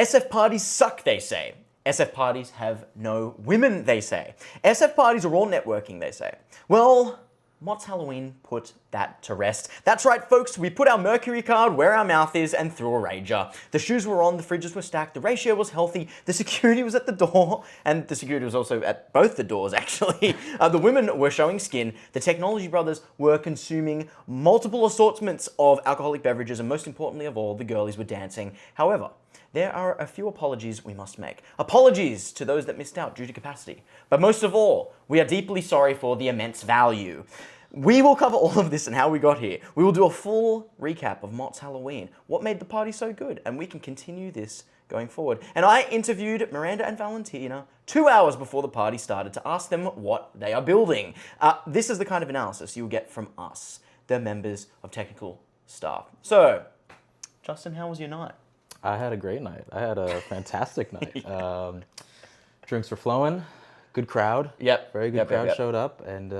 SF parties suck, they say. SF parties have no women, they say. SF parties are all networking, they say. Well, Mott's Halloween put that to rest. That's right, folks, we put our Mercury card where our mouth is and threw a rager. The shoes were on, the fridges were stacked, the ratio was healthy, the security was at the door, and the security was also at both the doors, actually. The women were showing skin, the technology brothers were consuming multiple assortments of alcoholic beverages, and most importantly of all, the girlies were dancing. However, there are a few apologies we must make. Apologies to those that missed out due to capacity. But most of all, we are deeply sorry for the immense value. We will cover all of this and how we got here. We will do a full recap of Mott's Halloween, what made the party so good, and we can continue this going forward. And I interviewed Miranda and Valentina 2 hours before the party started to ask them what they are building. This is the kind of analysis you'll get from us, the members of technical staff. So, Justin, how was your night? I had a great night. I had a fantastic night. Drinks were flowing, good crowd. Yep. Very good crowd showed up, and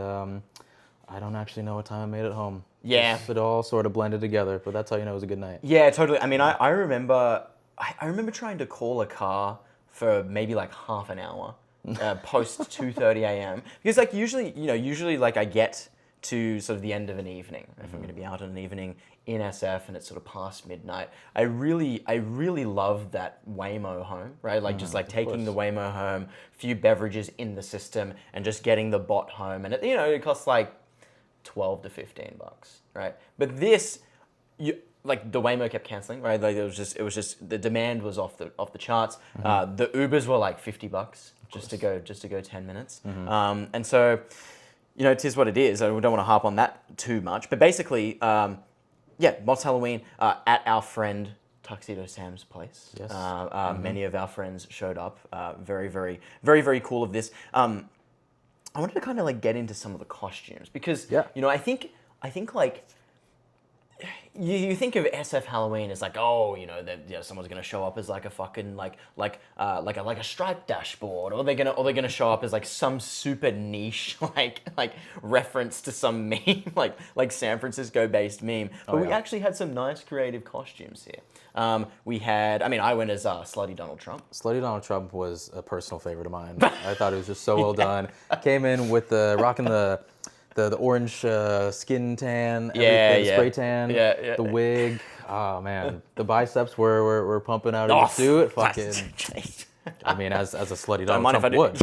I don't actually know what time I made it home. Yeah. It all sort of blended together, but that's how you know it was a good night. Yeah, totally. I mean, I remember trying to call a car for maybe like half an hour post 2:30 a.m. because like usually like I get to sort of the end of an evening if I'm going to be out on an evening in SF and it's sort of past midnight. I really love that Waymo home, right? Like just like taking the Waymo home, few beverages in the system, and just getting the bot home, and it costs like $12 to $15, right? But this, like the Waymo kept canceling, right? Like it was just the demand was off the charts. The Ubers were like $50 just to go 10 minutes, and so. It is what it is. I don't want to harp on that too much. But basically, Mott's Halloween at our friend Tuxedo Sam's place. Yes. Many of our friends showed up. Very, very, very, very cool of this. I wanted to kind of like get into some of the costumes because, I think like, you think of SF Halloween as like, someone's gonna show up as like a fucking like a striped dashboard, or they're gonna show up as like some super niche like reference to some meme, like San Francisco based meme. But we actually had some nice creative costumes here. We had, I went as Slutty Donald Trump. Slutty Donald Trump was a personal favorite of mine. I thought it was just so well done. Came in with rocking the orange skin tan, everything, spray tan, the wig. Oh man, the biceps were pumping out of the suit. Fucking. As a slutty Donald Trump would.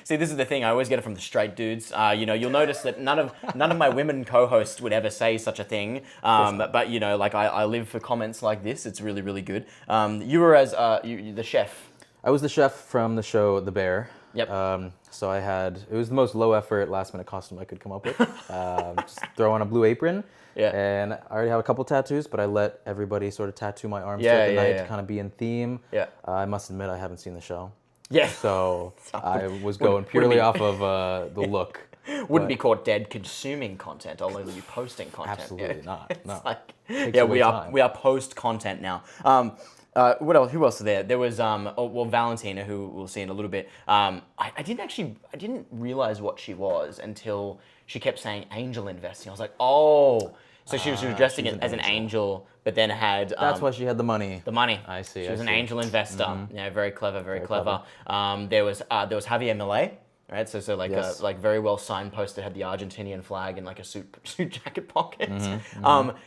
See, this is the thing. I always get it from the straight dudes. You'll notice that none of my women co-hosts would ever say such a thing. But I live for comments like this. It's really, really good. You were as the chef. I was the chef from the show The Bear. Yep. So it was the most low effort last minute costume I could come up with. Just throw on a blue apron. Yeah. And I already have a couple tattoos, but I let everybody sort of tattoo my arms throughout the night to kind of be in theme. Yeah. I must admit I haven't seen the show. Yeah. So I was going purely off of the look. Wouldn't be caught dead consuming content, although you'd be posting content. Absolutely not. No. We are post content now. What else? Who else is there? There was Valentina, who we'll see in a little bit. I didn't realize what she was until she kept saying angel investing. I was like, oh, so she was dressing it as an angel, but then had. That's why she had the money. The money. I see. She was an angel investor. Yeah, very clever, very clever. There was Javier Milei. Right, so like very well signposted, had the Argentinian flag in like a suit jacket pocket.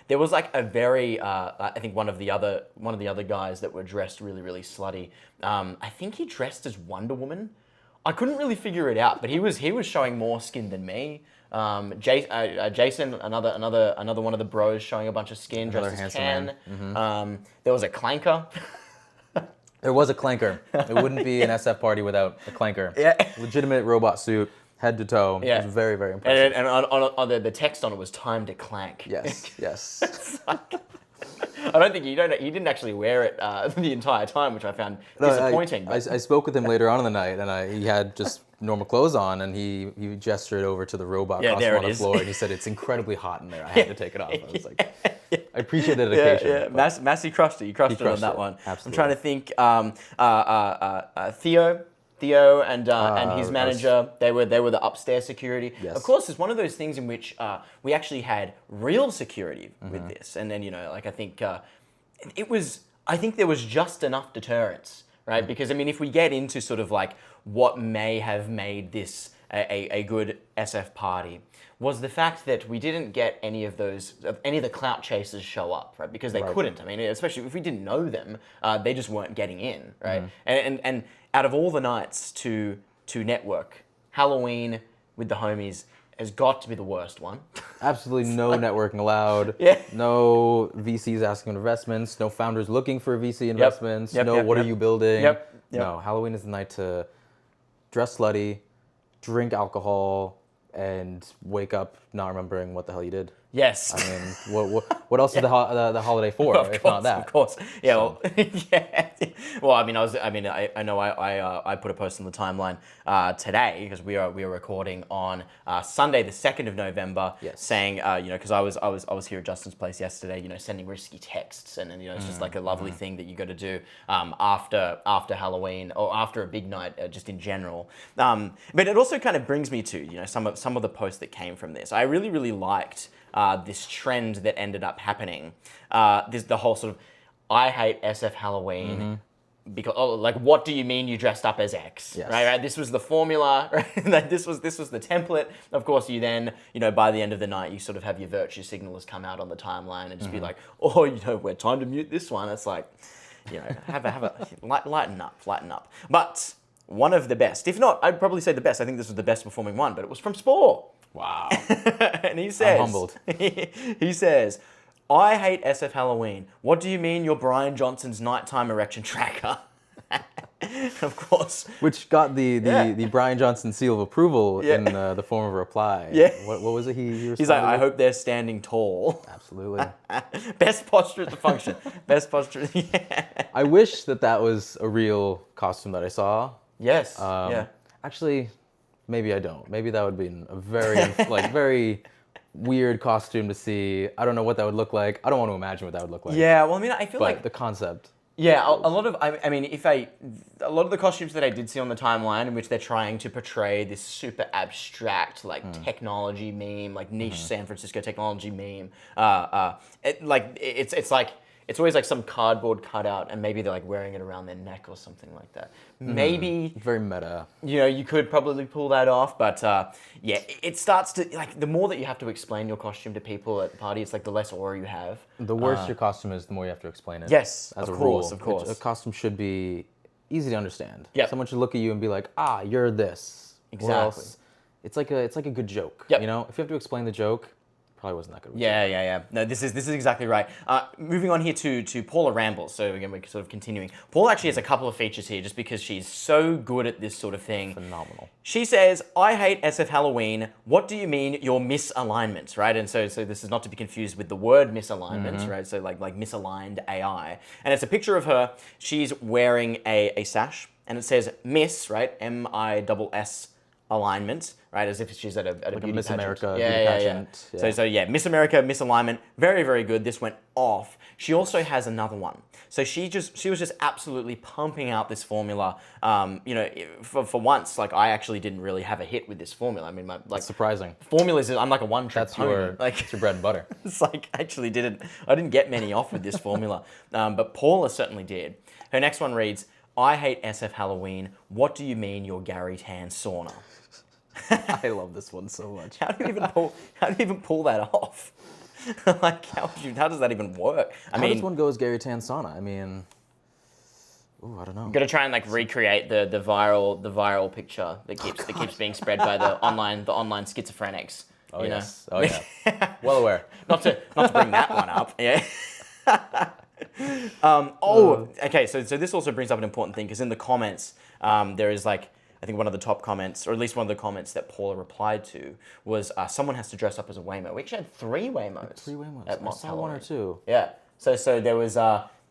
There was like a very I think one of the other guys that were dressed really, really slutty. I think he dressed as Wonder Woman. I couldn't really figure it out, but he was showing more skin than me. Jason, another one of the bros, showing a bunch of skin, dressed as Ken. There was a clanker. There was a clanker. It wouldn't be an SF party without a clanker. Yeah. Legitimate robot suit, head to toe. Yeah. It was very, very impressive. And on the text on it was time to clank. Yes. I don't think he didn't actually wear it the entire time, which I found disappointing. I spoke with him later on in the night, and he had just normal clothes on, and he gestured over to the robot costume on the floor, and he said, "It's incredibly hot in there. I had to take it off." I was like, I appreciate the dedication. Yeah. Massey crushed it. You crushed it on that one. Absolutely. I'm trying to think. Theo and his manager, they were the upstairs security. Yes. Of course, it's one of those things in which we actually had real security with this, and then I think it was. I think there was just enough deterrence, right? Because I mean, if we get into sort of like what may have made this a good SF party, was the fact that we didn't get any of the clout chasers show up, right? Because they couldn't. I mean, especially if we didn't know them, they just weren't getting in, right? And out of all the nights to network, Halloween with the homies has got to be the worst one. Absolutely no networking allowed. Yeah. No VCs asking for investments. No founders looking for VC investments. What are you building? No, Halloween is the night to dress slutty, drink alcohol, and wake up not remembering what the hell you did. Yes. I mean, what else is the holiday for if not that? Of course. Yeah. So. Well, yeah. Well, I mean, I know I put a post on the timeline today because we are recording on Sunday, the 2nd of November, saying because I was here at Justin's place yesterday, sending risky texts and it's just like a lovely thing that you got to do after Halloween or after a big night just in general. But it also kind of brings me to some of the posts that came from this. I really liked this trend that ended up happening. The whole sort of, I hate SF Halloween because what do you mean you dressed up as X? Yes. Right. This was the formula. Right? This was the template. Of course, you then by the end of the night you sort of have your virtue signalers come out on the timeline and just be like, oh, we're time to mute this one. It's like, have a lighten up. But one of the best, if not, I'd probably say the best. I think this was the best performing one, but it was from Spore. Wow. And he says, I'm humbled. He says, I hate SF Halloween. What do you mean you're Brian Johnson's nighttime erection tracker? Of course. Which got the Brian Johnson seal of approval in the form of a reply. Yeah. What was it He's like, I hope they're standing tall. Absolutely. Best posture at the function. Best posture. Yeah. I wish that was a real costume that I saw. Yes. Yeah. Actually, maybe I don't. Maybe that would be a very very weird costume to see. I don't know what that would look like. I don't want to imagine what that would look like. Yeah, well, I mean, I feel like the concept. Yeah, a lot of a lot of the costumes that I did see on the timeline in which they're trying to portray this super abstract technology meme, like niche San Francisco technology meme. It's always like some cardboard cutout, and maybe they're like wearing it around their neck or something like that. Maybe very meta. You could probably pull that off, but it starts to the more that you have to explain your costume to people at the party, it's like the less aura you have. The worse your costume is, the more you have to explain it. Yes, as of a course, rule. of course. A costume should be easy to understand. Yep. Someone should look at you and be like, you're this. Exactly. Or else it's like a good joke. Yep. If you have to explain the joke, probably wasn't that good. Yeah. No, this is exactly right. Moving on here to Paula Rambles. So again, we're sort of continuing. Paula actually has a couple of features here just because she's so good at this sort of thing. Phenomenal. She says, I hate SF Halloween. What do you mean your misalignments, right? And so this is not to be confused with the word misalignments, right? So like misaligned AI. And it's a picture of her. She's wearing a sash and it says Miss, right? MISS alignment, right? As if she's at a beauty Miss pageant. America beauty pageant. Yeah. So Miss America, misalignment, very, very good. This went off. She also has another one. So she was just absolutely pumping out this formula. For once, I actually didn't really have a hit with this formula. I mean, That's surprising. Formulas, I'm like a one-trick pony. That's your bread and butter. It's I didn't get many off with this formula. But Paula certainly did. Her next one reads, I hate SF Halloween. What do you mean you're Gary Tan sauna? I love this one so much. How do you even pull that off? How does that even work? How does one go as Gary Tan sauna? I mean, I don't know. I'm gonna try and recreate the viral picture that keeps being spread by the online schizophrenics. Oh yes. Oh yeah. Well aware. Not to bring that one up. Yeah. Okay. So this also brings up an important thing because in the comments there is I think one of the top comments, or at least one of the comments that Paula replied to was someone has to dress up as a Waymo. We actually had 3 Waymos. 3 Waymos. At I saw 1 or 2. Yeah. So there was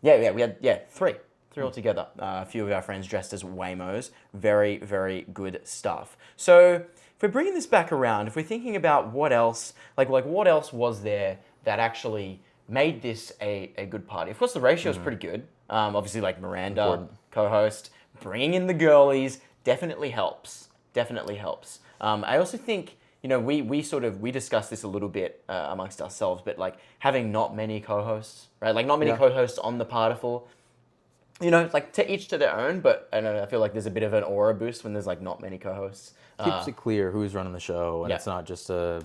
we had 3 altogether. A few of our friends dressed as Waymos. Very, very good stuff. So if we're bringing this back around, if we're thinking about what else, what else was there that actually made this a good party? Of course, the ratio is pretty good. Obviously, Miranda, Important. co-host, bringing in the girlies definitely helps. I also think, we discussed this a little bit amongst ourselves, but having not many co-hosts, right? Not many co-hosts on the Particle you know, like to each to their own, but I don't know, I feel like there's a bit of an aura boost when there's like not many co-hosts. Keeps it clear who's running the show, and it's not just a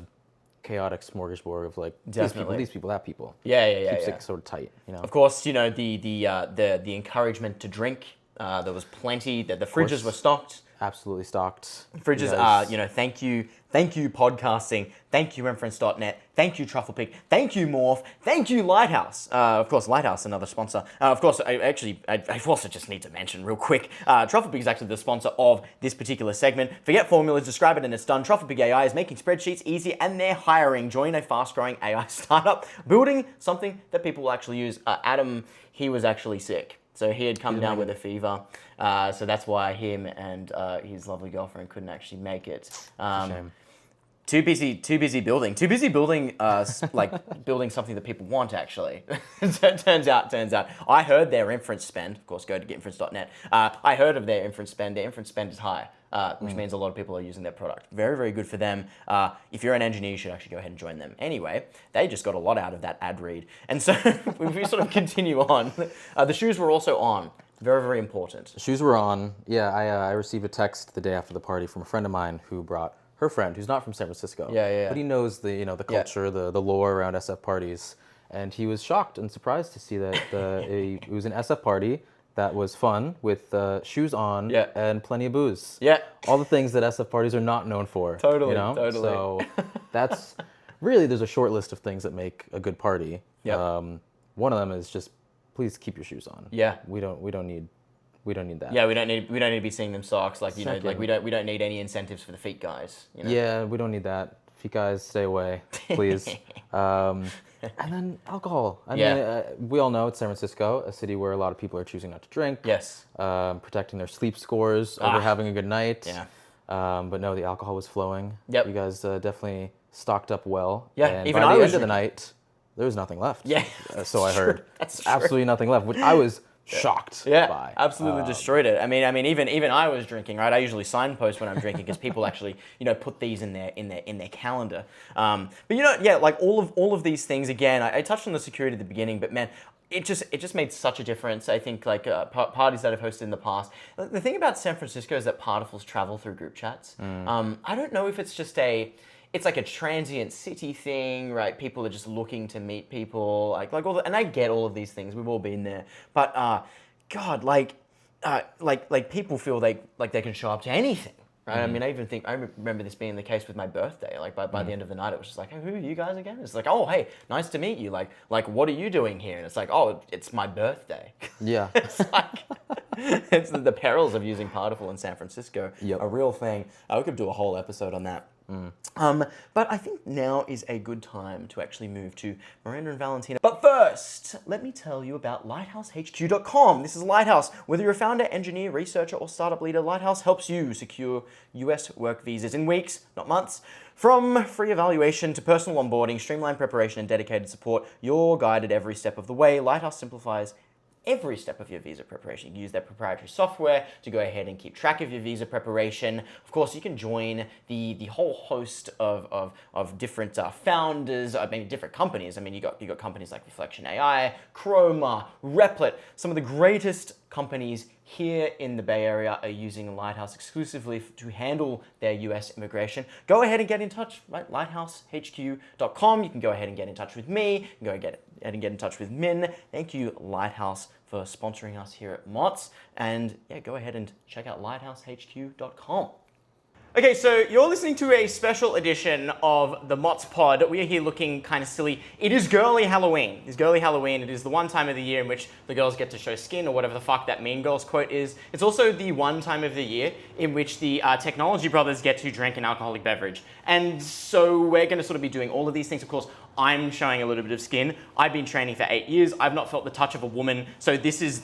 chaotic smorgasbord of like these people, that people. Keeps it sort of tight, you know. Of course, you know, the encouragement to drink. There was plenty. The fridges were stocked. Absolutely stocked. Fridges are, you know, thank you podcasting, thank you Inference.net, thank you TrufflePig, thank you Morph, thank you Lighthouse. Of course, Lighthouse, another sponsor. Of course, I also just need to mention real quick, TrufflePig is actually the sponsor of this particular segment. Forget formulas, describe it and it's done. TrufflePig AI is making spreadsheets easy and they're hiring. Join a fast-growing AI startup, building something that people will actually use. Adam, he was actually sick. So he had come down with a fever, so that's why him and his lovely girlfriend couldn't actually make it. Shame. Too busy building, like building something that people want actually. turns out. I heard their inference spend, of course, go to getinference.net. I heard of their inference spend. Their inference spend is high, which means a lot of people are using their product. Very, very good for them. If you're an engineer, you should actually go ahead and join them. Anyway, they just got a lot out of that ad read. And so if we sort of continue on, the shoes were also on. Very, very important. The shoes were on. Yeah, I received a text the day after the party from a friend of mine who brought her friend, who's not from San Francisco. Yeah. But he knows the culture, the lore around SF parties. And he was shocked and surprised to see that it was an SF party that was fun with shoes on and plenty of booze. Yeah. All the things that SF parties are not known for. Totally, you know? totally. So that's really, there's a short list of things that make a good party. Yep. One of them is just please keep your shoes on. Yeah. We don't need that. Yeah, we don't need to be seeing them socks. Like, you know, like we don't need any incentives for the feet guys. You know? Yeah, we don't need that. Feet guys, stay away, please. And then alcohol. I mean, we all know it's San Francisco, a city where a lot of people are choosing not to drink. Yes. Protecting their sleep scores over having a good night. Yeah. But no, the alcohol was flowing. Yep. You guys definitely stocked up well. Yeah. And Even by I the was end of the night, there was nothing left. Yeah. So I heard. That's true. Absolutely nothing left, which I was shocked by. Absolutely destroyed it. I mean, even I was drinking, right? I usually signpost when I'm drinking because people actually, you know, put these in their calendar. But you know, yeah, like all of these things. Again, I touched on the security at the beginning, but man, it just made such a difference. I think like parties that I've hosted in the past. The thing about San Francisco is that particles travel through group chats. I don't know if it's just it's like a transient city thing, right? People are just looking to meet people, like all and I get all of these things. We've all been there, but God, like people feel they can show up to anything, right? I mean, I remember this being the case with my birthday. Like by the end of the night, it was just like, hey, who are you guys again? It's like, oh, hey, nice to meet you. Like what are you doing here? And it's like, oh, it's my birthday. Yeah. It's like it's the perils of using Particle in San Francisco. Yep. A real thing. We could do a whole episode on that. But I think now is a good time to actually move to Miranda and Valentina. But first, let me tell you about LighthouseHQ.com. This is Lighthouse. Whether you're a founder, engineer, researcher, or startup leader, Lighthouse helps you secure US work visas in weeks, not months. From free evaluation to personal onboarding, streamlined preparation, and dedicated support, you're guided every step of the way. Lighthouse simplifies every step of your visa preparation. You can use their proprietary software to go ahead and keep track of your visa preparation. Of course, you can join the whole host of different founders, maybe different companies. I mean, you got companies like Reflection AI, Chroma, Replit. Some of the greatest companies here in the Bay Area are using Lighthouse exclusively to handle their US immigration. Go ahead and get in touch, right? LighthouseHQ.com. You can go ahead and get in touch with me. You can go ahead and get in touch with Min. Thank you, Lighthouse, for sponsoring us here at MOTS. And yeah, go ahead and check out LighthouseHQ.com. Okay, so you're listening to a special edition of the MOTS Pod. We are here looking kind of silly. It is Girlie Halloween. It's Girlie Halloween. It is the one time of the year in which the girls get to show skin, or whatever the fuck that Mean Girls quote is. It's also the one time of the year in which the Technology Brothers get to drink an alcoholic beverage. And so we're going to sort of be doing all of these things. Of course, I'm showing a little bit of skin. I've been training for 8 years. I've not felt the touch of a woman. So this is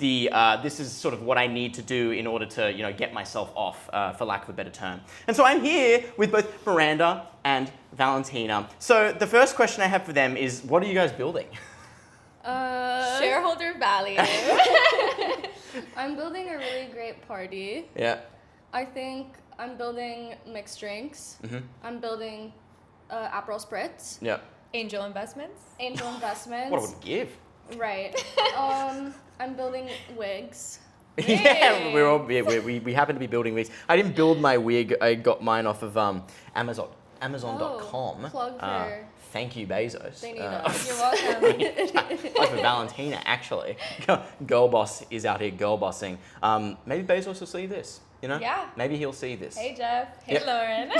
sort of what I need to do in order to, you know, get myself off, for lack of a better term. And so I'm here with both Miranda and Valentina. So the first question I have for them is, what are you guys building? Shareholder value. I'm building a really great party. Yeah. I think I'm building mixed drinks. Mm-hmm. I'm building Aperol Spritz. Yeah. Angel investments. Angel investments. What I would give. Right. I'm building wigs. Yeah, we happen to be building wigs. I didn't build my wig. I got mine off of Amazon. Amazon.com. Plug for. Thank you, Bezos. They need us. You're welcome. Like for Valentina, actually. Girl boss is out here girl bossing. Maybe Bezos will see this, you know? Yeah. Maybe he'll see this. Hey, Jeff. Hey, Yep. Lauren.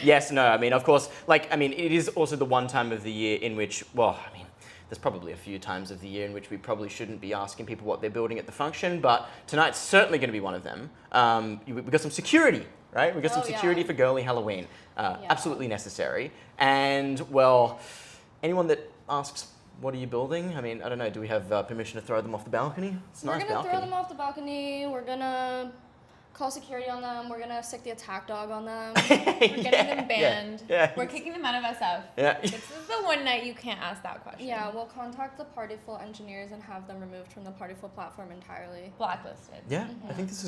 Yes, no, I mean, of course, it is also the one time of the year in which, there's probably a few times of the year in which we probably shouldn't be asking people what they're building at the function, but tonight's certainly going to be one of them. We've got some security, right? We've got some security for Girlie Halloween. Absolutely necessary. And, well, anyone that asks, what are you building? I mean, I don't know, do we have permission to throw them off the balcony? It's a nice balcony. We're going to throw them off the balcony. We're going to call security on them. We're going to stick the attack dog on them. We're getting them banned. Yeah. We're kicking them out of SF. Yeah. This is the one night you can't ask that question. Yeah, we'll contact the Partyful engineers and have them removed from the Partyful platform entirely. Blacklisted. Yeah, I think this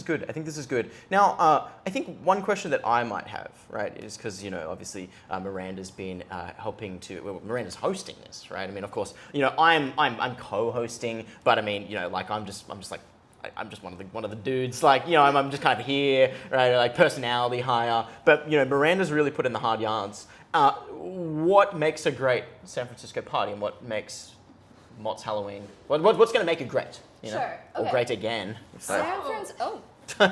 is good. Now, I think one question that I might have, right, is because, obviously Miranda's been helping to, Miranda's hosting this, right? I mean, of course, I'm co-hosting, but I mean, I'm just one of the dudes, I'm just kind of here, right, like personality hire, but, Miranda's really put in the hard yards. What makes a great San Francisco party and what makes Mott's Halloween, what's going to make it great, Sure, or okay. great again? San Francisco,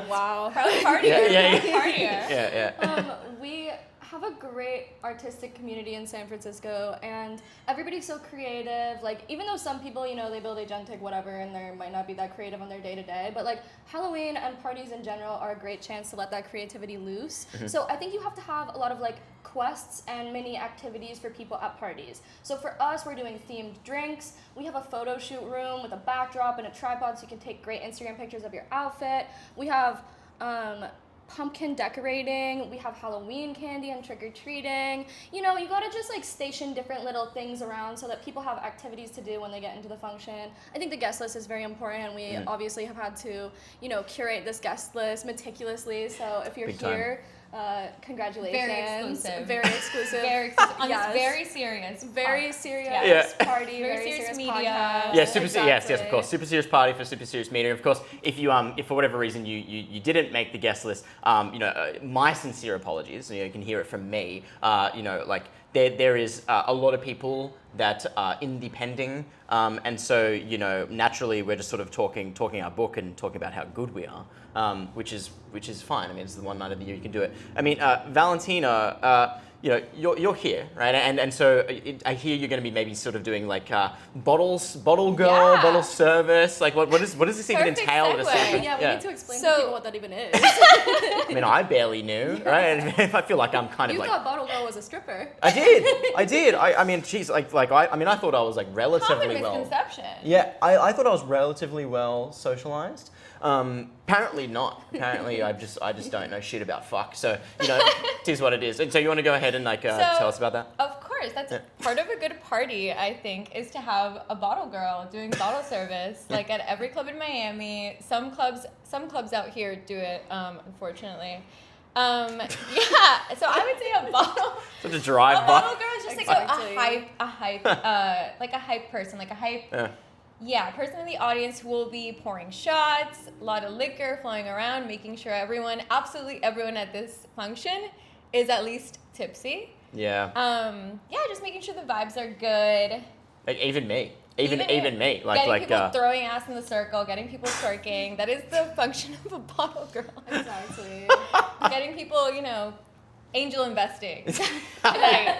wow. Probably partier. Yeah. We have a great artistic community in San Francisco, and everybody's so creative. Like, even though some people, they build agentic whatever, and they might not be that creative on their day-to-day, but like Halloween and parties in general are a great chance to let that creativity loose. Mm-hmm. So I think you have to have a lot of like quests and mini activities for people at parties. So for us, we're doing themed drinks. We have a photo shoot room with a backdrop and a tripod so you can take great Instagram pictures of your outfit. We have pumpkin decorating, we have Halloween candy and trick-or-treating. You gotta just like station different little things around so that people have activities to do when they get into the function. I think the guest list is very important, and we obviously have had to, curate this guest list meticulously. So if you're Big time. here, congratulations. Very exclusive. Very exclusive. Very exclusive. On Yes. this very serious. Very serious Yeah. party, Very very serious serious media. podcast. Yeah, yes, of course. Super serious party for super serious media. Of course, if for whatever reason you didn't make the guest list, my sincere apologies. You can hear it from me. There is a lot of people that are indie pending, and so naturally we're just sort of talking our book and talking about how good we are, which is fine. I mean, it's the one night of the year you can do it. I mean, Valentina, you're here, right? And so I hear you're going to be maybe sort of doing like bottle girl, bottle service. Like what does this even Perfect entail? segue. Yeah, we need to explain to So- people what that even is. I mean, I barely knew, right? And I feel like I'm kind of You like. thought Bottle Girl was a stripper. I did. I mean, geez, I thought I was like relatively Common well. misconception. Yeah, I thought I was relatively well socialized. Apparently not. Apparently I just don't know shit about fuck. So it is what it is. And so you want to go ahead and tell us about that? Of course, that's part of a good party, I think, is to have a bottle girl doing bottle service, like at every club in Miami. Some clubs out here do it, unfortunately. So I would say a bottle. Such a drive by. Bottle girl is just Exactly. like a hype, like a hype person, like a hype. Yeah, person in the audience who will be pouring shots, a lot of liquor flowing around, making sure absolutely everyone at this function is at least tipsy. Yeah. Just making sure the vibes are good. Like even me. Even me. Getting people throwing ass in the circle, getting people twerking. That is the function of a bottle girl. Exactly. Getting people, angel investing. Tonight.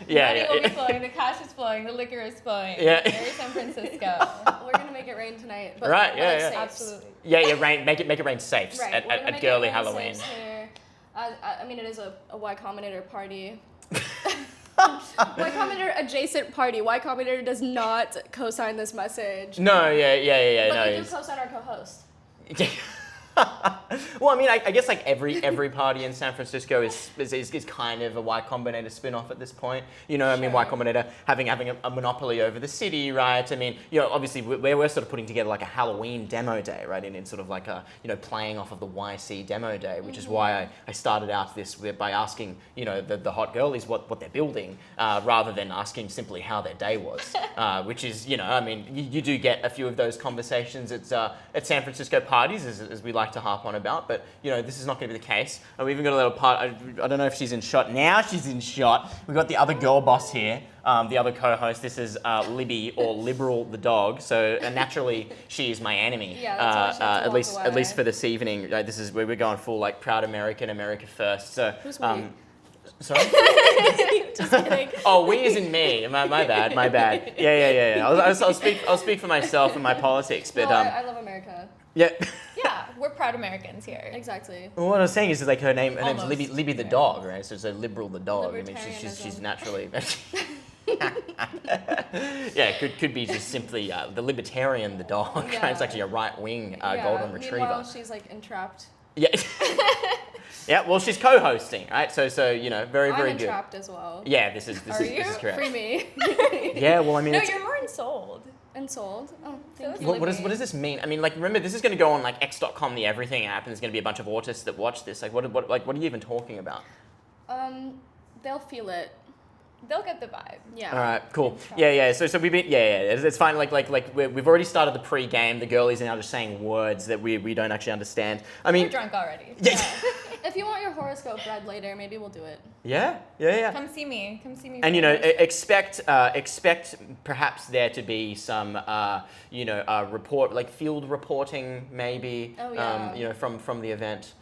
Yeah. Money will be flowing, the cash is flowing, the liquor is flowing. Yeah. Very San Francisco. We're gonna make it rain tonight. But Right, but yeah, like yeah. safes. Absolutely. Yeah, make it rain safes Right. at We're gonna make it Girlie rain Halloween. safes here. I mean, it is a Y Combinator party. Y Combinator adjacent party. Y Combinator does not co-sign this message. No, yeah. But no, we do it's- co-sign our co-host. Well, I mean, I guess like every party in San Francisco is kind of a Y Combinator spin-off at this point. You know, I mean, Y Combinator having a monopoly over the city, right? I mean, you know, obviously we're sort of putting together like a Halloween demo day, right? In sort of like a, you know, playing off of the YC demo day, which is why I started out this by asking, you know, the hot girlies what they're building, rather than asking simply how their day was, which is, you know, I mean, you do get a few of those conversations at San Francisco parties, as we like to harp on about, but you know, this is not going to be the case. We even got a little part, I don't know if she's in shot. Now she's in shot. We've got the other girl boss here, the other co-host. This is Libby, or Liberal the dog, so naturally she is my enemy. Yeah, that's why she has to walk at least away. for this evening. This is where we're going full like proud American, America first. So, Who's we? Sorry? Just kidding. Oh, we isn't me. My bad. Yeah. I'll speak for myself and my politics, but No, I love America. yeah. Yeah, we're proud Americans here. Exactly. Well, what I was saying is like her name's Almost. Libby the dog, right? So it's a Liberal the dog. I mean, she's Libertarianism. naturally. Yeah, could be just simply the libertarian the dog. Right? Yeah. It's actually a right wing Yeah. golden retriever. Meanwhile, she's like entrapped. Yeah. Yeah. Well, she's co-hosting, right? So you know, very I'm good. entrapped as well. Yeah, this is Are you? correct. Free me. Yeah. Well, I mean, No, it's, you're more ensold. And sold. Oh, thank So you. what does this mean? I mean, like, remember, this is going to go on like X.com, the everything app, and there's going to be a bunch of autists that watch this. Like, what are you even talking about? They'll feel it. They'll get the vibe. Yeah. All right, cool. Yeah. So we've been, it's fine. Like we've already started the pre-game. The girlies are now just saying words that we don't actually understand. I mean, We're drunk already. yeah, If you want your horoscope read later, maybe we'll do it. yeah. Come see me. And you know, first. expect perhaps there to be some report, like field reporting maybe. Oh, yeah. You know, from the event.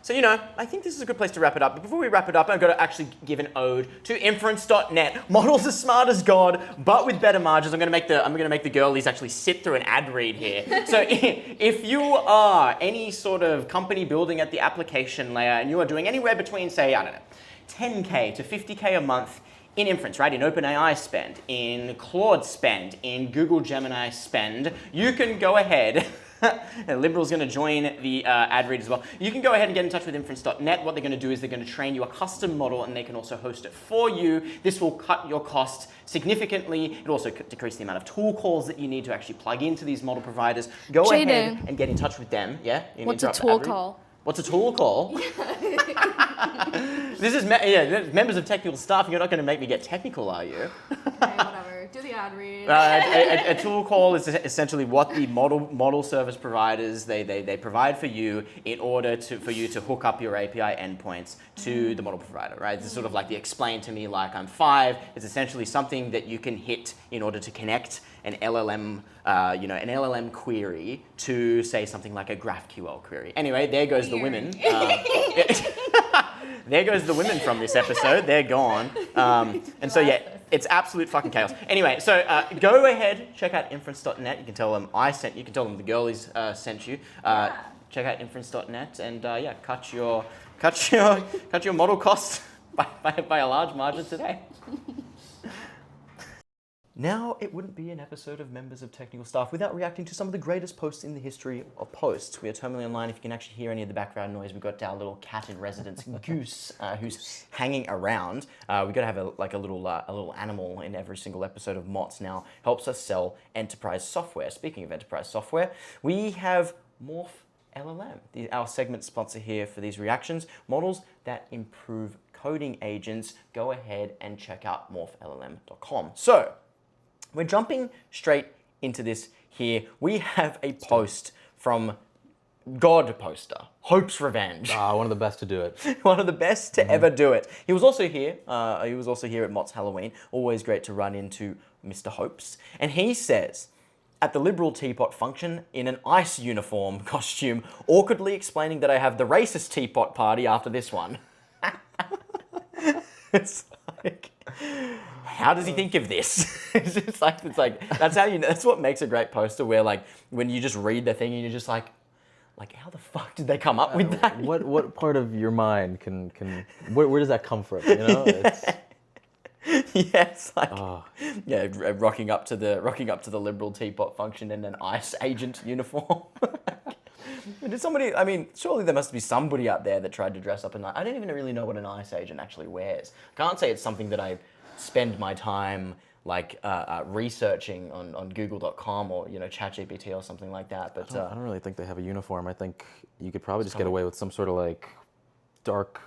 So, you know, I think this is a good place to wrap it up. But before we wrap it up, I've got to actually give an ode to Inference.net. Models as smart as God, but with better margins. I'm going to make the girlies actually sit through an ad read here. So if you are any sort of company building at the application layer and you are doing anywhere between, say, I don't know, 10K to 50K a month in Inference, right? In OpenAI spend, in Claude spend, in Google Gemini spend, you can go ahead. And Liberal's going to join the ad read as well. You can go ahead and get in touch with Inference.net. What they're going to do is they're going to train you a custom model, and they can also host it for you. This will cut your costs significantly. It also decrease the amount of tool calls that you need to actually plug into these model providers. Go Jaden. ahead and get in touch with them. Yeah? You What's a interrupt the tool ad read? call? What's a tool call? This is members of technical staff. You're not going to make me get technical, are you? Okay, whatever. Do the ad read. A tool call is essentially what the model service providers they provide for you in order for you to hook up your API endpoints to the model provider, right? This is sort of like the explain to me like I'm 5. It's essentially something that you can hit in order to connect an LLM, an LLM query to say something like a GraphQL query. Anyway, there goes the women. There goes the women from this episode. They're gone. And so yeah, it's absolute fucking chaos. Anyway, so go ahead, check out Inference.net. You can tell them I sent you. You can tell them the girlies sent you. Check out Inference.net and cut your model costs by a large margin today. Now, it wouldn't be an episode of Members of Technical Staff without reacting to some of the greatest posts in the history of posts. We are terminally online. If you can actually hear any of the background noise, we've got our little cat in residence, Goose, who's hanging around. We've got to have a little animal in every single episode of Mott's now. Helps us sell enterprise software. Speaking of enterprise software, we have Morph LLM, our segment sponsor here for these reactions. Models that improve coding agents. Go ahead and check out morphllm.com. So, we're jumping straight into this here. We have a post from God Poster, Hope's Revenge. One of the best to do it. One of the best to ever do it. He was also here. At Mott's Halloween. Always great to run into Mr. Hopes. And he says, at the Liberal Teapot function in an ice uniform costume, awkwardly explaining that I have the racist teapot party after this one. It's like, how does he think of this? it's like that's what makes a great poster. Where like when you just read the thing and you're just like how the fuck did they come up with that? What part of your mind can where does that come from? You know, it's, yeah, it's like rocking up to the Liberal Teapot function in an ICE agent uniform. Did somebody, I mean, surely there must be somebody out there that tried to dress up in that. I don't even really know what an ICE agent actually wears. Can't say it's something that I spend my time like researching on google.com or, you know, ChatGPT or something like that. But I don't really think they have a uniform. I think you could probably just get away with some sort of like dark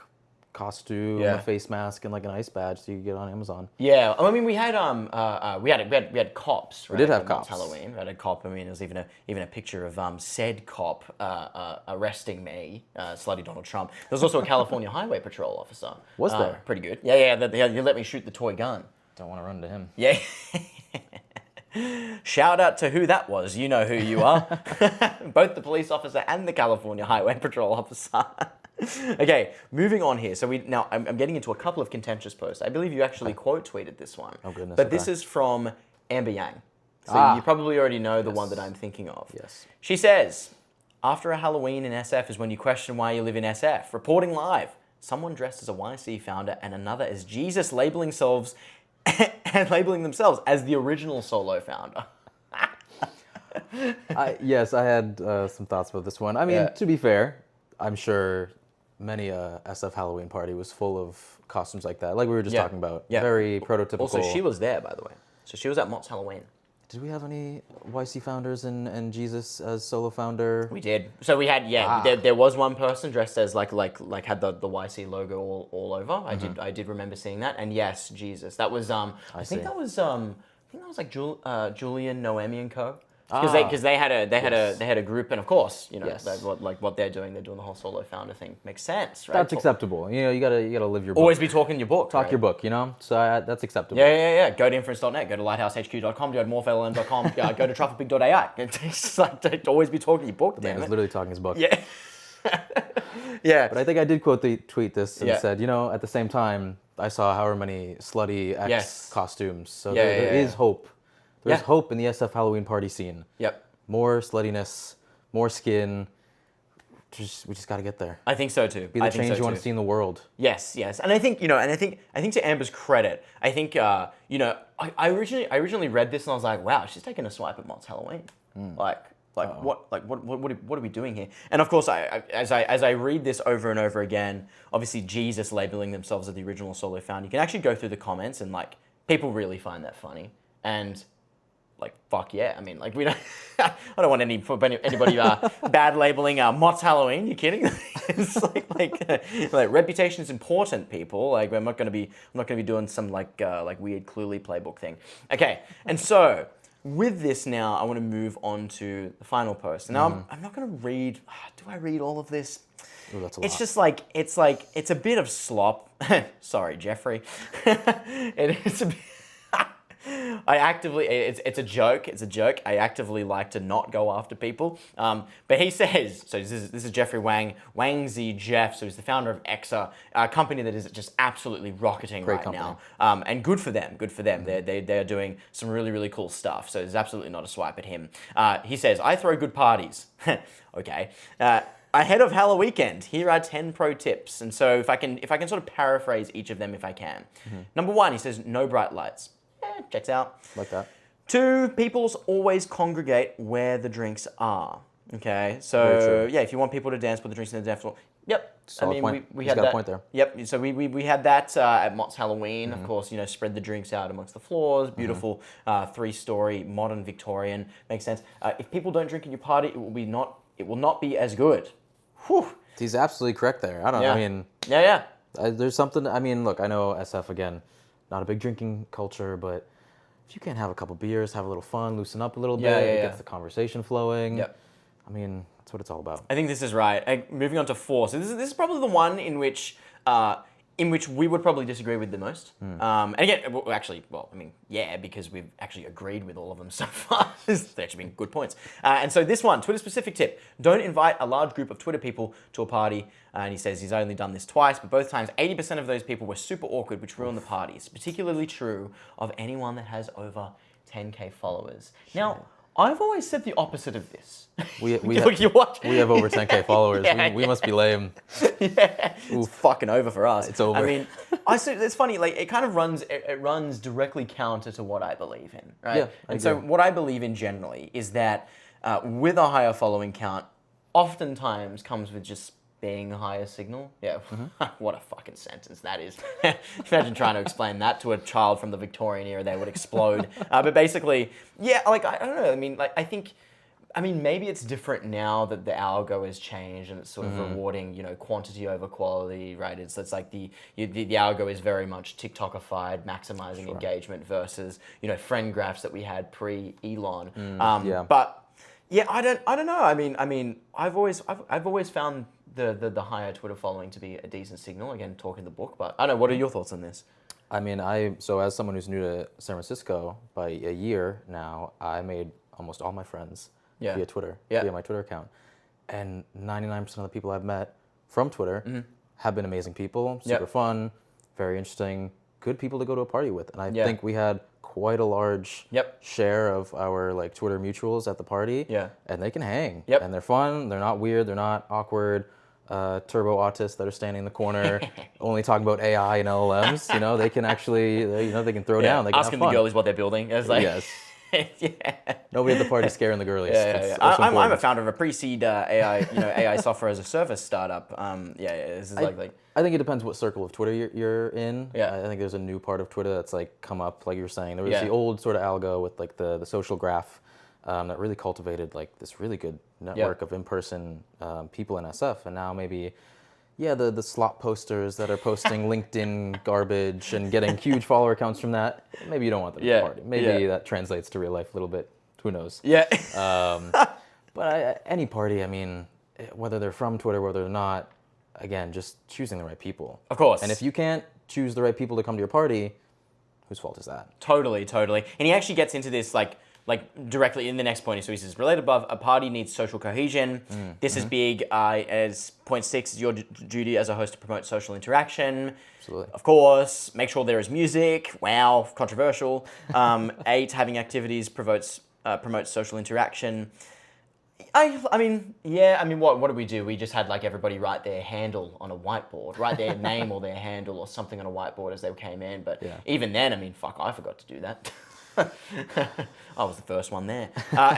costume, a face mask, and like an ice badge, so you could get on Amazon. Yeah, I mean, we had we had cops. Right? We did have cops. Halloween. We had a cop. I mean, there was even a picture of said cop arresting me, slutty Donald Trump. There was also a California Highway Patrol officer. Was there? Pretty good. Yeah. You let me shoot the toy gun. Don't want to run into him. Yeah. Shout out to who that was. You know who you are. Both the police officer and the California Highway Patrol officer. Okay, moving on here. So I'm getting into a couple of contentious posts. I believe you actually quote tweeted this one. Oh goodness. But this is from Amber Yang. So you probably already know the one that I'm thinking of. Yes. She says, after a Halloween in SF is when you question why you live in SF. Reporting live. Someone dressed as a YC founder and another as Jesus labeling themselves as the original solo founder. Yes, I had some thoughts about this one. I mean, to be fair, I'm sure many SF Halloween party was full of costumes like that, like we were just talking about. Yeah. Very prototypical. Also, she was there, by the way. So she was at Mott's Halloween. Did we have any YC founders and Jesus as solo founder? We did. So we had, there was one person dressed as like had the YC logo all over. Mm-hmm. I did remember seeing that. And yes, Jesus. That was I think that was like Julian, Noemi and Co. Because they had a group, and of course, you know, what they're doing the whole solo founder thing makes sense, right? That's acceptable. You know, you gotta live your book. Always be talking your book. Talk your book, you know. So that's acceptable. Yeah. Go to inference.net, go to lighthouseHQ.com, go to morphlm.com, go to trafficbig.ai. It's like to always be talking your book. Man, he's literally talking his book. Yeah. Yeah. But I think I did tweet this and said, you know, at the same time, I saw however many slutty X costumes. So there is hope. There's hope in the SF Halloween party scene. Yep. More sluttiness, more skin. We just got to get there. I think so too. Be the change you want to see in the world. Yes. And I think, you know, I think to Amber's credit, I think, you know, I originally read this and I was like, wow, she's taking a swipe at Mott's Halloween. What are we doing here? And of course, as I read this over and over again, obviously Jesus labeling themselves as the original solo founder, you can actually go through the comments and like people really find that funny. And like, fuck yeah. I mean, like, we don't, I don't want anybody bad labeling Mott's Halloween. You kidding? It's like reputation is important, people. Like, I'm not going to be doing some like weird Cluely playbook thing. Okay. And so with this now, I want to move on to the final post. Now, I'm not going to read, do I read all of this? Ooh, that's a it's lot. just like, it's a bit of slop. Sorry, Jeffrey. It's a bit, it's a joke. It's a joke. I actively like to not go after people. But he says, so this is Jeffrey Wang, Wangzy Jeff. So he's the founder of Exa, a company that is just absolutely rocketing right now. And good for them. Good for them. They're doing some really, really cool stuff. So there's absolutely not a swipe at him. He says, I throw good parties. Okay. Ahead of Halloween weekend, here are 10 pro tips. And so if I can sort of paraphrase each of them if I can. Number 1, he says, no bright lights. Checks out. Like that. 2, people always congregate where the drinks are. Okay, so yeah, if you want people to dance, put the drinks in the dance floor. Yep. Solid point. we He's had got that. A point there. Yep. So we had that at Mott's Halloween. Of course, you know, spread the drinks out amongst the floors. Beautiful 3-story modern Victorian. Makes sense. If people don't drink in your party, it will not be as good. Whew. He's absolutely correct there. I don't know. I mean, there's something. I mean, look, I know SF again. Not a big drinking culture, but if you can't have a couple beers, have a little fun, loosen up a little bit, it gets the conversation flowing. Yep. I mean, that's what it's all about. I think this is right. Moving on to 4. So this is probably the one in which we would probably disagree with the most. And again, because we've actually agreed with all of them so far. They've actually been good points. And so this one, Twitter-specific tip. Don't invite a large group of Twitter people to a party. And he says he's only done this twice, but both times, 80% of those people were super awkward, which ruined the parties. Particularly true of anyone that has over 10K followers. Now, I've always said the opposite of this. We have over 10K followers. We must be lame. Yeah, it's fucking over for us. It's over. I mean, it's funny. Like it kind of runs directly counter to what I believe in, right? Yeah, and so what I believe in generally is that with a higher following count, oftentimes comes with just being a higher signal. Yeah, what a fucking sentence that is. Imagine trying to explain that to a child from the Victorian era, they would explode. But basically, yeah, like, I don't know, I mean, like, I mean, maybe it's different now that the algo has changed and it's sort of rewarding, you know, quantity over quality, right? It's like the algo is very much TikTokified, maximizing engagement versus, you know, friend graphs that we had pre-Elon. But yeah, I don't know. I mean, I've always found the higher Twitter following to be a decent signal. Again, talking the book, but I don't know. What are your thoughts on this? I mean, so as someone who's new to San Francisco, by a year now, I made almost all my friends via Twitter, via my Twitter account. And 99% of the people I've met from Twitter have been amazing people, super fun, very interesting, good people to go to a party with. And I think we had quite a large share of our like Twitter mutuals at the party. And they can hang. And they're fun, they're not weird, they're not awkward. Turbo autists that are standing in the corner, only talking about AI and LLMs. You know, they can actually, they can throw down. They can asking the girlies what they're building. It's like, Nobody at the party scaring the girlies. I'm a founder of a pre-seed AI software as a service startup. This is I think it depends what circle of Twitter you're in. I think there's a new part of Twitter that's like come up, like you were saying. There was the old sort of algo with like the social graph that really cultivated like this really good network of in-person people in SF, and now maybe. Yeah, the slop posters that are posting LinkedIn garbage and getting huge follower counts from that. Maybe you don't want them at the party. Maybe that translates to real life a little bit. Who knows? But any party, I mean, whether they're from Twitter, whether they're not, again, just choosing the right people. Of course. And if you can't choose the right people to come to your party, whose fault is that? Totally. And he actually gets into this like directly in the next point. So he says, related above, a party needs social cohesion. This is big. As point 6 is your duty as a host to promote social interaction. Absolutely. Of course, make sure there is music. Wow, controversial. 8, having activities promotes social interaction. I mean, what do we do? We just had like everybody write their handle on a whiteboard, write their name or their handle or something on a whiteboard as they came in. But even then, I mean, fuck, I forgot to do that. I was the first one there.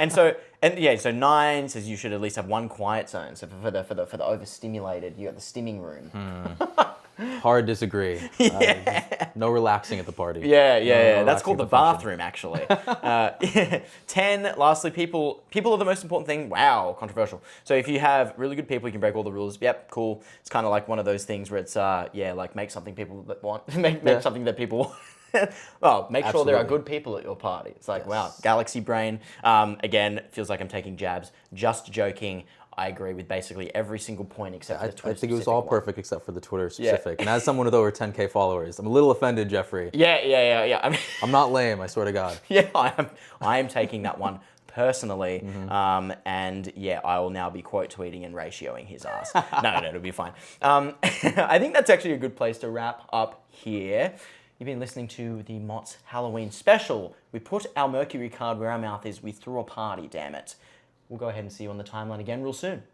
So 9 says you should at least have one quiet zone. So for the overstimulated, you got the stimming room. Hard disagree. No relaxing at the party. That's called the bathroom, actually. 10, lastly, people are the most important thing. Wow, controversial. So if you have really good people, you can break all the rules. Yep, cool. It's kind of like one of those things where it's, like make something people that want, make something that people want. Well, make sure there are good people at your party. It's like, wow, galaxy brain. Again, feels like I'm taking jabs. Just joking. I agree with basically every single point except for the Twitter. I think it was all perfect except for the Twitter specific. And as someone with over 10K followers, I'm a little offended, Jeffrey. Yeah. I mean, I'm not lame, I swear to God. I am taking that one personally. And I will now be quote tweeting and ratioing his ass. No, it'll be fine. I think that's actually a good place to wrap up here. You've been listening to the Mott's Halloween special. We put our Mercury card where our mouth is. We threw a party, damn it. We'll go ahead and see you on the timeline again real soon.